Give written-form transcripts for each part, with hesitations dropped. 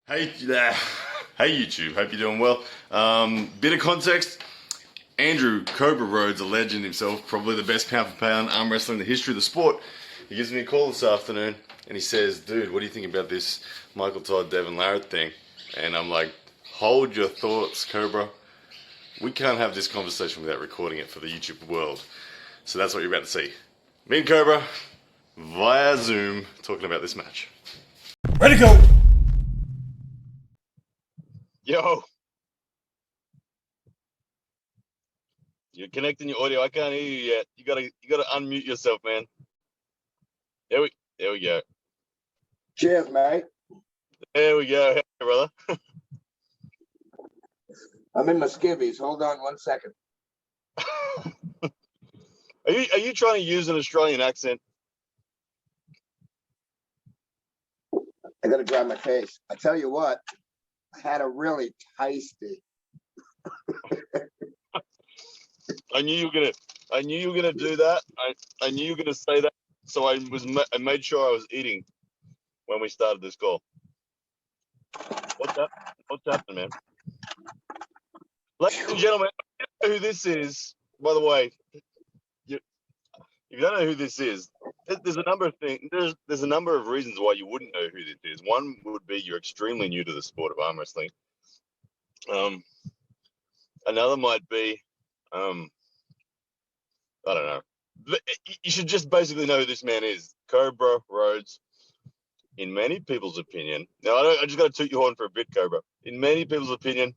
Hey, hey YouTube, hope you're doing well. Bit of context, Andrew Cobra Rhodes, a legend himself, probably the best pound for pound arm wrestler in the history of the sport. He gives me a call this afternoon and he says, dude, what do you think about this Michael Todd, Devon, Larratt thing? And I'm like, hold your thoughts, Cobra. We can't have this conversation without recording it for the YouTube world. So that's what you're about to see. Me and Cobra, via Zoom, talking about this match. Ready to go. Yo, you're connecting your audio. I can't hear you yet. You gotta unmute yourself, man. There we go. Cheers, mate. There we go. Hey, brother. I'm in my skivvies. Hold on 1 second. Are you trying to use an Australian accent? I gotta dry my face. I tell you what, I had a really tasty. I knew you were gonna do that. I knew you were gonna say that. So I made sure I was eating when we started this call. What's happening, man? Ladies and gentlemen, I don't know who this is. By the way, if you don't know who this is, there's a number of things. There's a number of reasons why you wouldn't know who this is. One would be you're extremely new to the sport of arm wrestling. Another might be, I don't know. You should just basically know who this man is. Cobra Rhodes. In many people's opinion, now I just got to toot your horn for a bit, Cobra. In many people's opinion,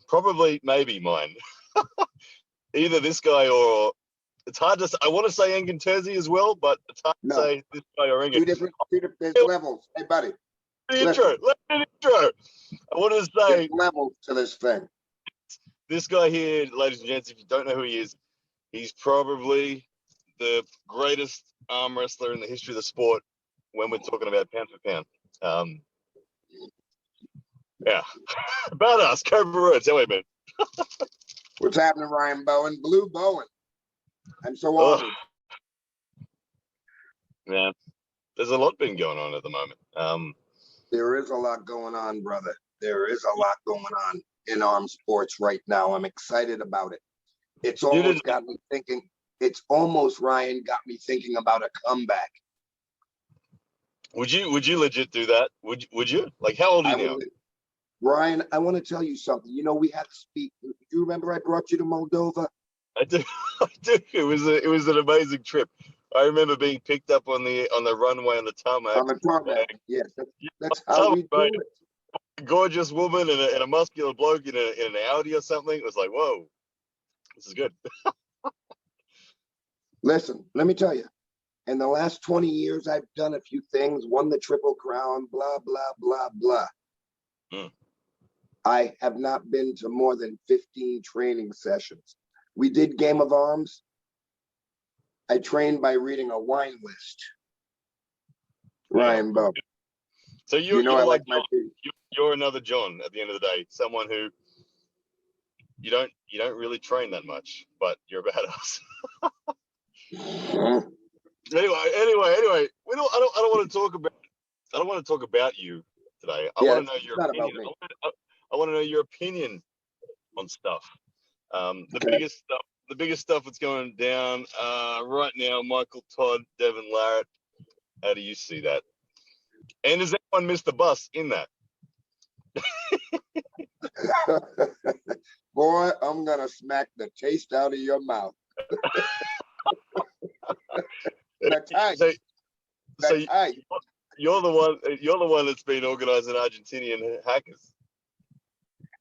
probably maybe mine. Either this guy or it's hard to say. I want to say Engen Terzi as well, but it's hard to say this guy or Engen. Two different levels. Hey, buddy. Let me intro. I want to say There's levels to this thing. This guy here, ladies and gents, if you don't know who he is, he's probably the greatest arm wrestler in the history of the sport when we're talking about pound for pound. Yeah. Badass, Cobra Rhodes. How are you, man? What's happening, Ryan Bowen? Blue Bowen. I'm so honored. Yeah. There's a lot been going on at the moment. There is a lot going on, brother. There is a lot going on in arm sports right now. I'm excited about it. It's almost got me thinking. It's almost, Ryan, got me thinking about a comeback. Would you legit do that? Would you? Like, how old are you now? Ryan, I want to tell you something. You know, we had to speak. Do you remember I brought you to Moldova? I do. I do. It was an amazing trip. I remember being picked up on the runway on the tarmac. On the tarmac, yes. That's how we do it. A gorgeous woman and a muscular bloke in an Audi or something. It was like, whoa, this is good. Listen, let me tell you. In the last 20 years, I've done a few things, won the Triple Crown, blah, blah, blah, blah. I have not been to more than 15 training sessions. We did Game of Arms. I trained by reading a wine list. Ryan Bowen. So you're like my you're another John at the end of the day, someone who you don't really train that much, but you're a badass. Anyway, I don't want to talk about you today. I want to know your opinion. I want to know your opinion on stuff. The biggest stuff that's going down right now. Michael Todd, Devon, Larratt. How do you see that? And has anyone missed the bus in that? Boy, I'm gonna smack the taste out of your mouth. You're the one that's been organizing Argentinian hackers.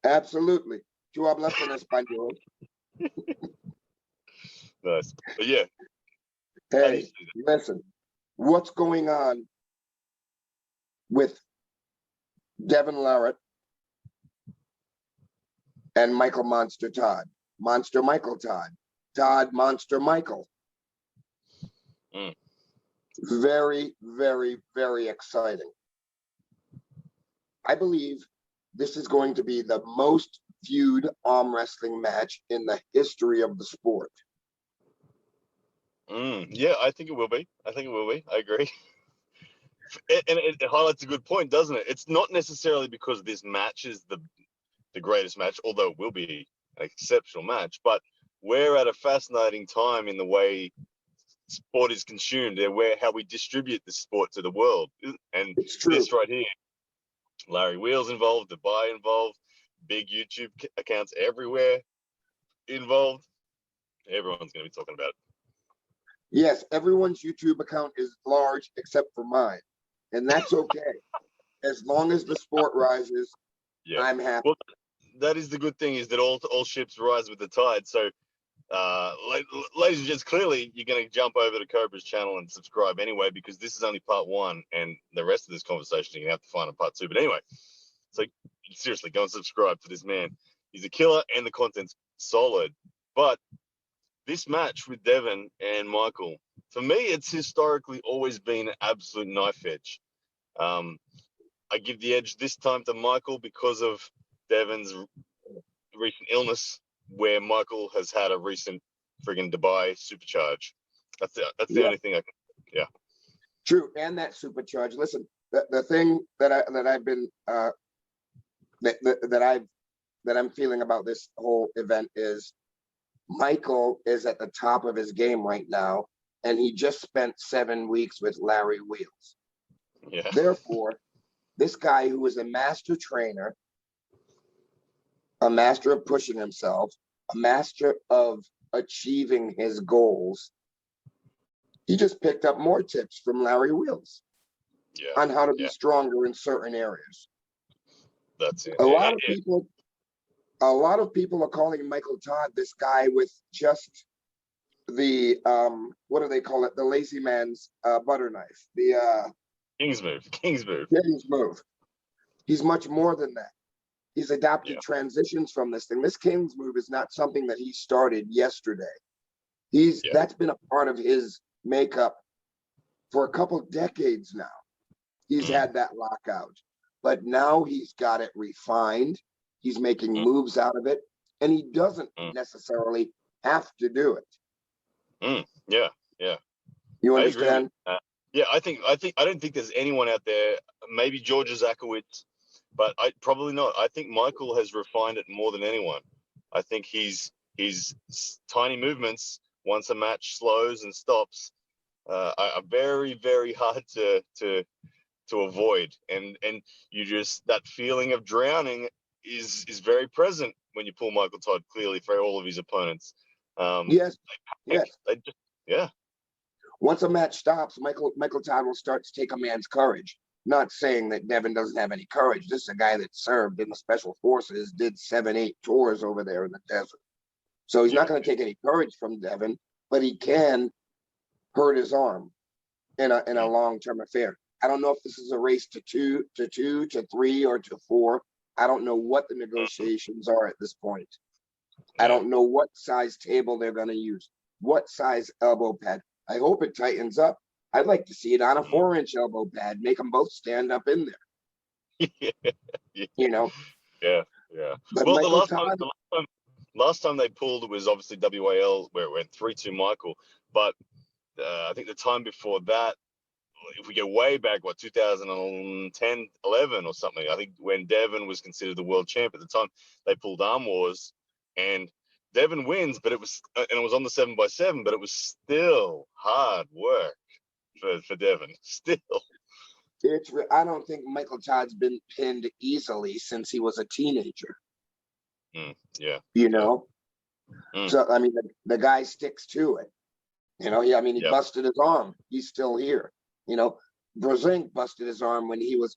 Absolutely. Tú hablas en español. Nice. But yeah. Hey, listen, what's going on with Devon Larratt and Michael Monster Todd? Monster Michael Todd. Todd Monster Michael. Very, very, very exciting. I believe this is going to be the most viewed arm wrestling match in the history of the sport. Yeah, I think it will be. I agree. and it highlights a good point, doesn't it? It's not necessarily because this match is the greatest match, although it will be an exceptional match, but we're at a fascinating time in the way sport is consumed and how we distribute the sport to the world. And It's true. this right here, Larry Wheels involved, Dubai involved, big YouTube accounts everywhere involved. Everyone's going to be talking about it. Yes, everyone's YouTube account is large except for mine, and that's okay. As long as the sport rises, Yeah. I'm happy. Well, that is the good thing, is that all ships rise with the tide. So, ladies and gents, clearly you're going to jump over to Cobra's channel and subscribe anyway, because this is only part one, and the rest of this conversation you're going to have to find in part two. But anyway, so seriously, go and subscribe to this man. He's a killer, and the content's solid. But this match with Devon and Michael, for me, it's historically always been an absolute knife edge. I give the edge this time to Michael because of Devon's recent illness, where Michael has had a recent friggin' Dubai supercharge. That's the only thing I can. Yeah. True, and that supercharge. Listen, the thing that I've been that I'm feeling about this whole event is Michael is at the top of his game right now, and he just spent 7 weeks with Larry Wheels. Yeah. Therefore, this guy who is a master trainer, a master of pushing himself, a master of achieving his goals, he just picked up more tips from Larry Wheels on how to be stronger in certain areas. That's it. A lot of people are calling Michael Todd this guy with just the what do they call it? The lazy man's butter knife. The King's move. King's move. He's much more than that. He's adapted transitions from this thing. This King's move is not something that he started yesterday. That's been a part of his makeup for a couple decades now. He's had that lockout, but now he's got it refined. He's making moves out of it, and he doesn't necessarily have to do it. Yeah. You understand? Yeah, I don't think there's anyone out there, maybe Georgia Zakowicz, but probably not. I think Michael has refined it more than anyone. I think he's tiny movements, once a match slows and stops, are very, very hard to avoid. And you just, that feeling of drowning is very present when you pull Michael Todd, clearly, for all of his opponents. Yes. Yeah. Once a match stops, Michael Todd will start to take a man's courage. Not saying that Devon doesn't have any courage. This is a guy that served in the special forces, did 7-8 tours over there in the desert. So he's not going to take any courage from Devon, but he can hurt his arm in a long-term affair. I don't know if this is a race to 2, to 3, or to 4. I don't know what the negotiations are at this point. I don't know what size table they're going to use, what size elbow pad. I hope it tightens up. I'd like to see it on a 4-inch elbow pad, make them both stand up in there. You know? Yeah. But Well, the last time they pulled, it was obviously WAL, where it went 3-2 Michael. But I think the time before that, if we go way back, 2010, 11 or something, I think when Devon was considered the world champ at the time, they pulled Arm Wars, and Devon wins, but it was on the 7x7, but it was still hard work for Devon. Still. I don't think Michael Todd's been pinned easily since he was a teenager. Yeah. You know? So, I mean, the guy sticks to it. You know, he busted his arm. He's still here. You know, Brozink busted his arm when he was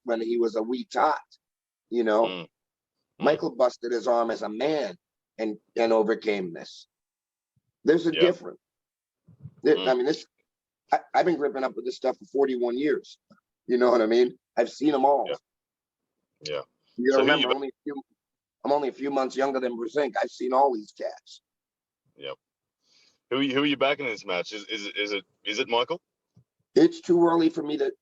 a wee tot. You know, Michael busted his arm as a man and overcame this. There's a difference. I mean, I've been gripping up with this stuff for 41 years. You know what I mean? I've seen them all. Yeah. You gotta remember, I'm only a few months younger than Brozink. I've seen all these cats. Yep. Who are you backing in this match? Is it Michael? It's too early for me to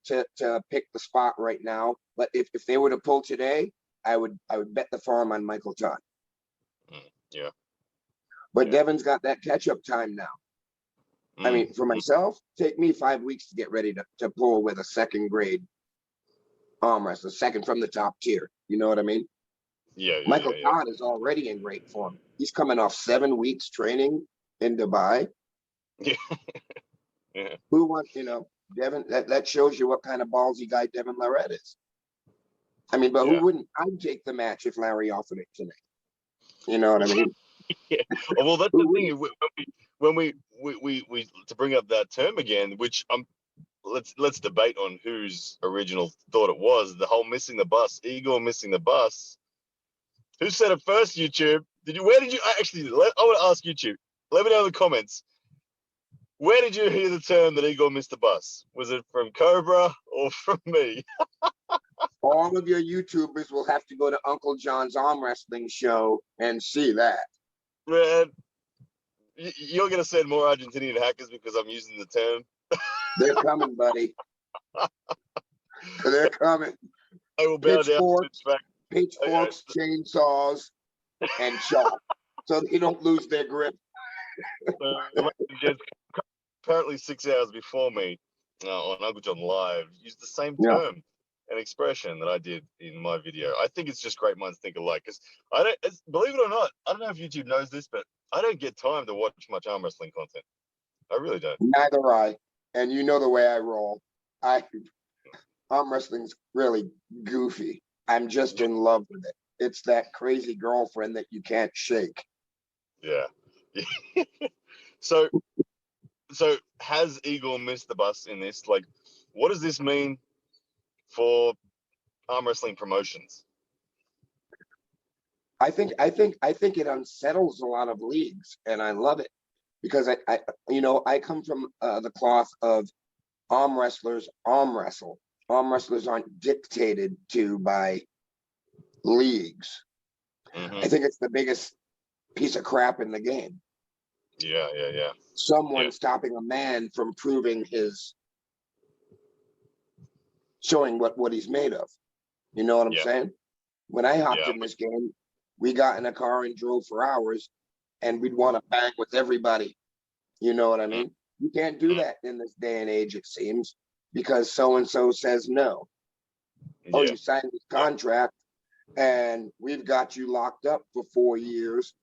pick the spot right now. But if they were to pull today, I would bet the farm on Michael Todd. Yeah. But Devon's got that catch-up time now. I mean, for myself, take me 5 weeks to get ready to pull with a second grade arm wrestler, second from the top tier. You know what I mean? Yeah, Michael Todd is already in great form. He's coming off 7 weeks training in Dubai. yeah. Yeah. Who wants, Devon? That shows you what kind of ballsy guy Devon Larratt is. I mean, but who Yeah. wouldn't? I'd take the match if Larry offered it to me. You know what I mean? Yeah. Oh, well, that's the thing. When we to bring up that term again, which let's debate on whose original thought it was. The whole missing the bus, Igor missing the bus. Who said it first? YouTube? Where did you actually? I want to ask YouTube. Let me know in the comments. Where did you hear the term that Igor missed the bus? Was it from Cobra or from me? All of your YouTubers will have to go to Uncle John's arm wrestling show and see that. Man, you're gonna send more Argentinian hackers because I'm using the term. They're coming, buddy. They're coming. I will bow down to this fact. Pitchforks, chainsaws, and chop, so they don't lose their grip. Apparently 6 hours before me on Uncle John Live used the same Yeah. term and expression that I did in my video. I think it's just great minds think alike, because believe it or not, I don't know if YouTube knows this, but I don't get time to watch much arm wrestling content. I really don't. Neither I. And you know the way I roll. Arm wrestling's really goofy. I'm just in love with it. It's that crazy girlfriend that you can't shake. Yeah. So has Igor missed the bus in this? Like, what does this mean for arm wrestling promotions? I think it unsettles a lot of leagues, and I love it because I come from the cloth of arm wrestlers arm wrestle. Arm wrestlers aren't dictated to by leagues. Mm-hmm. I think it's the biggest piece of crap in the game. Yeah. Someone stopping a man from proving showing what he's made of. You know what I'm saying? When I hopped in this game, we got in a car and drove for hours, and we'd want to bang with everybody. You know what I mean? You can't do that in this day and age, it seems, because so-and-so says no. Oh, you signed this contract, and we've got you locked up for 4 years,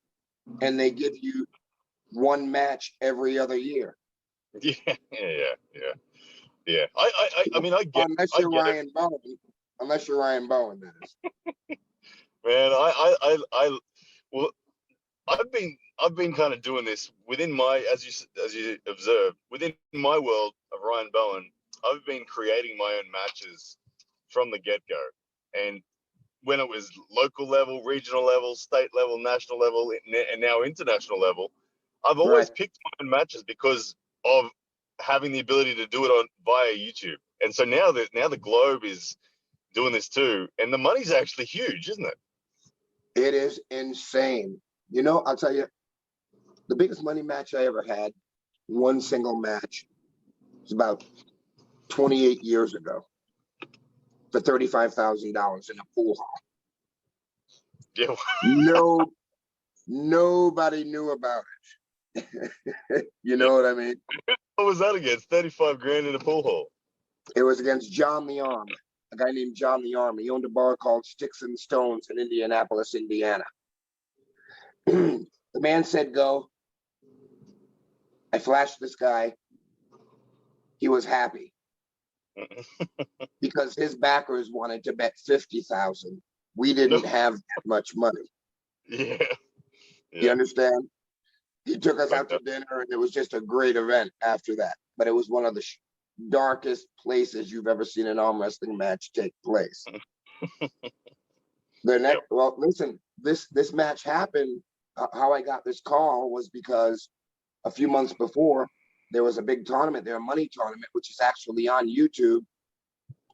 and they give you one match every other year. Yeah. I mean, I get. Unless you're Ryan Bowen. Unless you're Ryan Bowen, that is. Man, well, I've been kind of doing this within my, as you observed, within my world of Ryan Bowen. I've been creating my own matches from the get-go, and when it was local level, regional level, state level, national level, and now international level, I've always picked my own matches because of having the ability to do it via YouTube. And so now the globe is doing this too, and the money's actually huge, isn't it? It is insane. I'll tell you, the biggest money match I ever had, one single match, was about 28 years ago for $35,000 in a pool hall. Yeah. Nobody knew about it. You know what I mean? What was that against? 35 grand in a pool hall. It was against John the Arm, a guy named John the Arm. He owned a bar called Sticks and Stones in Indianapolis, Indiana. The man said go. I flashed this guy. He was happy because his backers wanted to bet 50,000. We didn't have that much money. Yeah. You understand? He took us out to dinner, and it was just a great event after that. But it was one of the darkest places you've ever seen an arm wrestling match take place. Well, listen, this match happened. How I got this call was because a few months before, there was a big tournament there, a money tournament, which is actually on YouTube,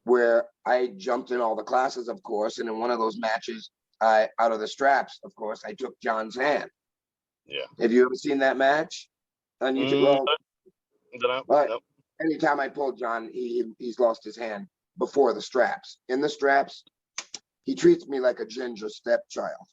where I jumped in all the classes, of course. And in one of those matches, out of the straps, of course, I took John's hand. Yeah. Have you ever seen that match on YouTube? Anytime I pull John, he's lost his hand before the straps. In the straps, he treats me like a ginger stepchild.